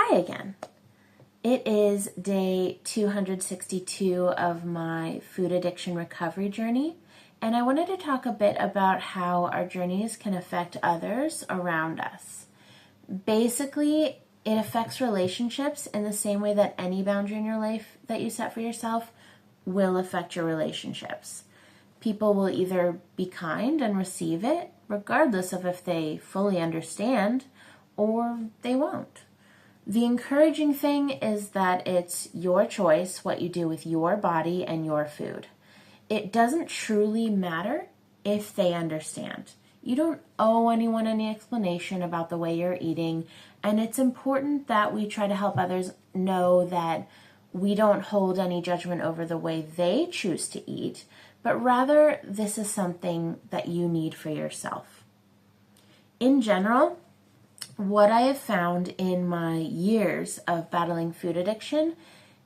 Hi again. It is day 262 of my food addiction recovery journey, and I wanted to talk a bit about how our journeys can affect others around us. Basically, it affects relationships in the same way that any boundary in your life that you set for yourself will affect your relationships. People will either be kind and receive it, regardless of if they fully understand, or they won't. The encouraging thing is that it's your choice what you do with your body and your food. It doesn't truly matter if they understand. You don't owe anyone any explanation about the way you're eating, and it's important that we try to help others know that we don't hold any judgment over the way they choose to eat, but rather this is something that you need for yourself. In general, what I have found in my years of battling food addiction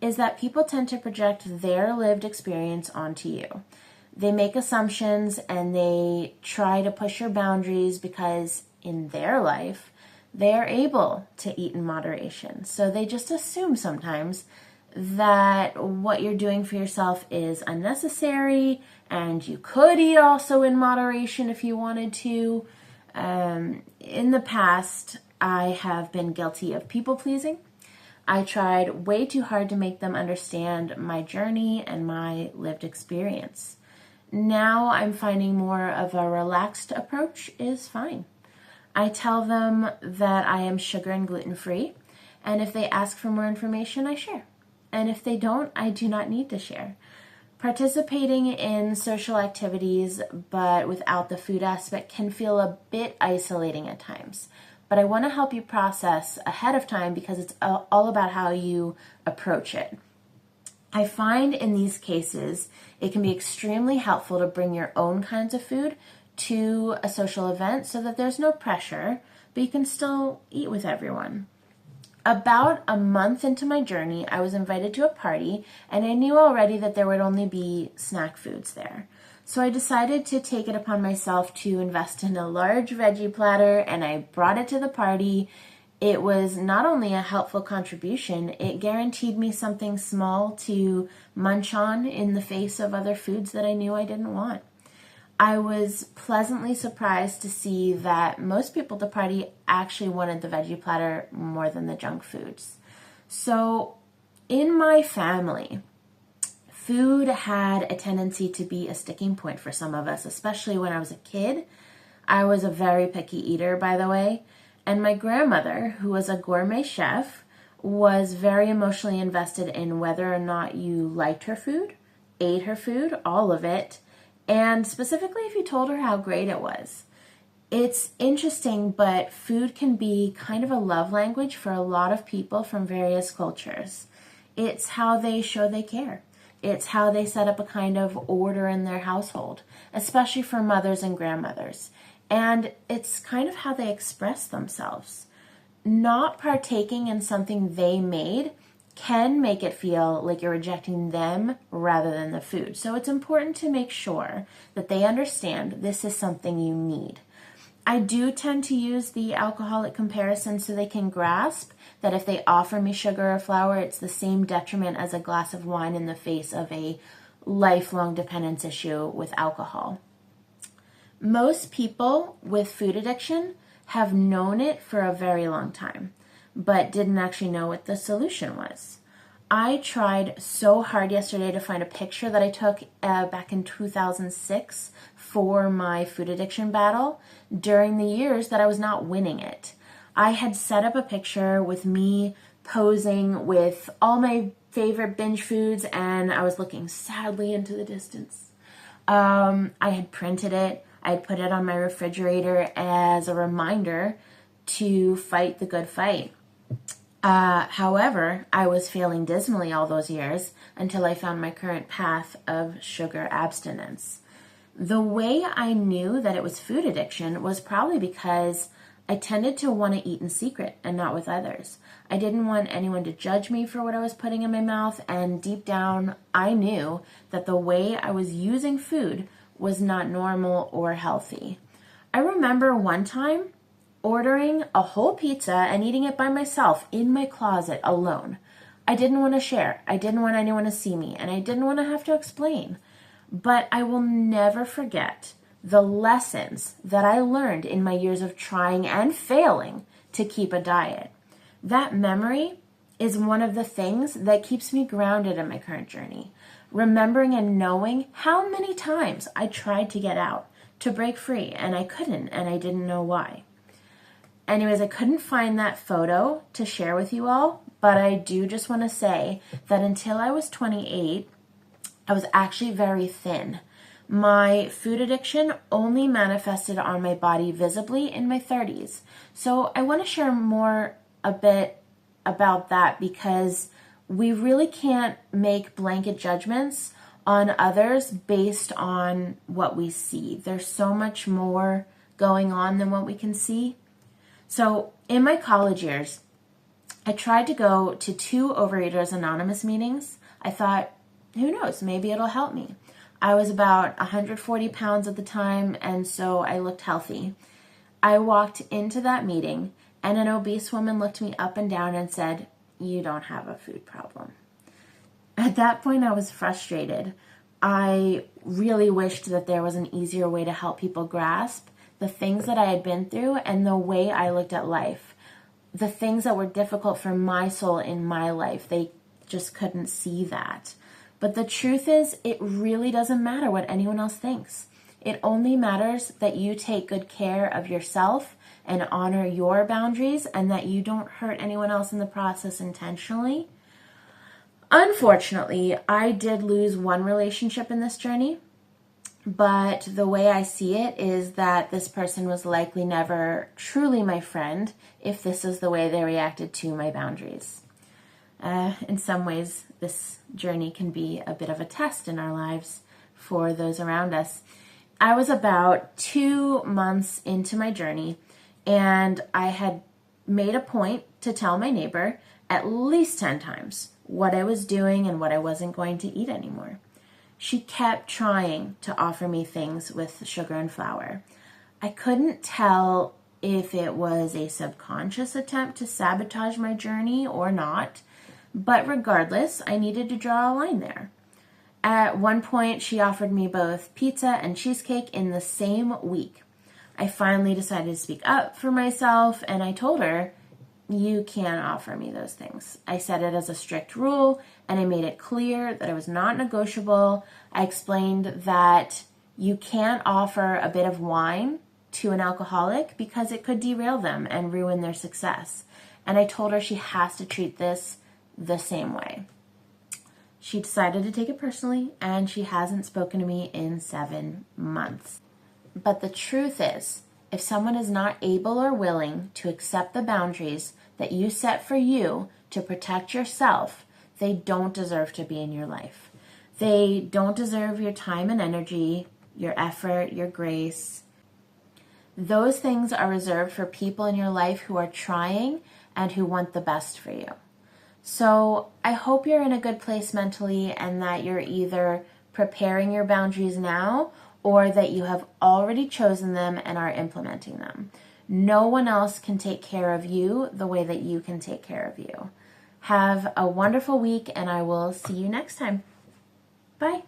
is that people tend to project their lived experience onto you. They make assumptions and they try to push your boundaries because in their life, they are able to eat in moderation. So they just assume sometimes that what you're doing for yourself is unnecessary and you could eat also in moderation if you wanted to. In the past, I have been guilty of people pleasing. I tried way too hard to make them understand my journey and my lived experience. Now I'm finding more of a relaxed approach is fine. I tell them that I am sugar and gluten free, and if they ask for more information, I share. And if they don't, I do not need to share. Participating in social activities, but without the food aspect, can feel a bit isolating at times. But I want to help you process ahead of time because it's all about how you approach it. I find in these cases, it can be extremely helpful to bring your own kinds of food to a social event so that there's no pressure, but you can still eat with everyone. About a month into my journey, I was invited to a party, and I knew already that there would only be snack foods there. So I decided to take it upon myself to invest in a large veggie platter, and I brought it to the party. It was not only a helpful contribution, it guaranteed me something small to munch on in the face of other foods that I knew I didn't want. I was pleasantly surprised to see that most people at the party actually wanted the veggie platter more than the junk foods. So in my family, food had a tendency to be a sticking point for some of us, especially when I was a kid. I was a very picky eater, by the way, and my grandmother, who was a gourmet chef, was very emotionally invested in whether or not you liked her food, ate her food, all of it, and specifically if you told her how great it was. It's interesting, but food can be kind of a love language for a lot of people from various cultures. It's how they show they care. It's how they set up a kind of order in their household, especially for mothers and grandmothers. And it's kind of how they express themselves. Not partaking in something they made can make it feel like you're rejecting them rather than the food. So it's important to make sure that they understand this is something you need. I do tend to use the alcoholic comparison so they can grasp that if they offer me sugar or flour, it's the same detriment as a glass of wine in the face of a lifelong dependence issue with alcohol. Most people with food addiction have known it for a very long time, but didn't actually know what the solution was. I tried so hard yesterday to find a picture that I took back in 2006 for my food addiction battle during the years that I was not winning it. I had set up a picture with me posing with all my favorite binge foods, and I was looking sadly into the distance. I had printed it. I had put it on my refrigerator as a reminder to fight the good fight. However, I was failing dismally all those years until I found my current path of sugar abstinence. The way I knew that it was food addiction was probably because I tended to want to eat in secret and not with others. I didn't want anyone to judge me for what I was putting in my mouth, and deep down, I knew that the way I was using food was not normal or healthy. I remember one time ordering a whole pizza and eating it by myself in my closet alone. I didn't want to share. I didn't want anyone to see me, and I didn't want to have to explain. But I will never forget the lessons that I learned in my years of trying and failing to keep a diet. That memory is one of the things that keeps me grounded in my current journey. Remembering and knowing how many times I tried to get out, to break free, and I couldn't, and I didn't know why. Anyways, I couldn't find that photo to share with you all, but I do just want to say that until I was 28, I was actually very thin. My food addiction only manifested on my body visibly in my 30s. So I want to share more a bit about that, because we really can't make blanket judgments on others based on what we see. There's so much more going on than what we can see. So in my college years, I tried to go to 2 Overeaters Anonymous meetings. I thought, who knows, maybe it'll help me. I was about 140 pounds at the time, and so I looked healthy. I walked into that meeting, and an obese woman looked me up and down and said, "You don't have a food problem." At that point, I was frustrated. I really wished that there was an easier way to help people grasp the things that I had been through and the way I looked at life. The things that were difficult for my soul in my life, they just couldn't see that. But the truth is, it really doesn't matter what anyone else thinks. It only matters that you take good care of yourself and honor your boundaries, and that you don't hurt anyone else in the process intentionally. Unfortunately, I did lose one relationship in this journey, but the way I see it is that this person was likely never truly my friend if this is the way they reacted to my boundaries. In some ways, this journey can be a bit of a test in our lives for those around us. I was about 2 months into my journey, and I had made a point to tell my neighbor at least 10 times what I was doing and what I wasn't going to eat anymore. She kept trying to offer me things with sugar and flour. I couldn't tell if it was a subconscious attempt to sabotage my journey or not, but regardless, I needed to draw a line there. At one point, she offered me both pizza and cheesecake in the same week. I finally decided to speak up for myself, and I told her, "You can't offer me those things." I set it as a strict rule, and I made it clear that it was not negotiable. I explained that you can't offer a bit of wine to an alcoholic because it could derail them and ruin their success. And I told her she has to treat this the same way. She decided to take it personally, and she hasn't spoken to me in 7 months. But the truth is, if someone is not able or willing to accept the boundaries that you set for you to protect yourself, they don't deserve to be in your life. They don't deserve your time and energy, your effort, your grace. Those things are reserved for people in your life who are trying and who want the best for you. So I hope you're in a good place mentally, and that you're either preparing your boundaries now or that you have already chosen them and are implementing them. No one else can take care of you the way that you can take care of you. Have a wonderful week, and I will see you next time. Bye.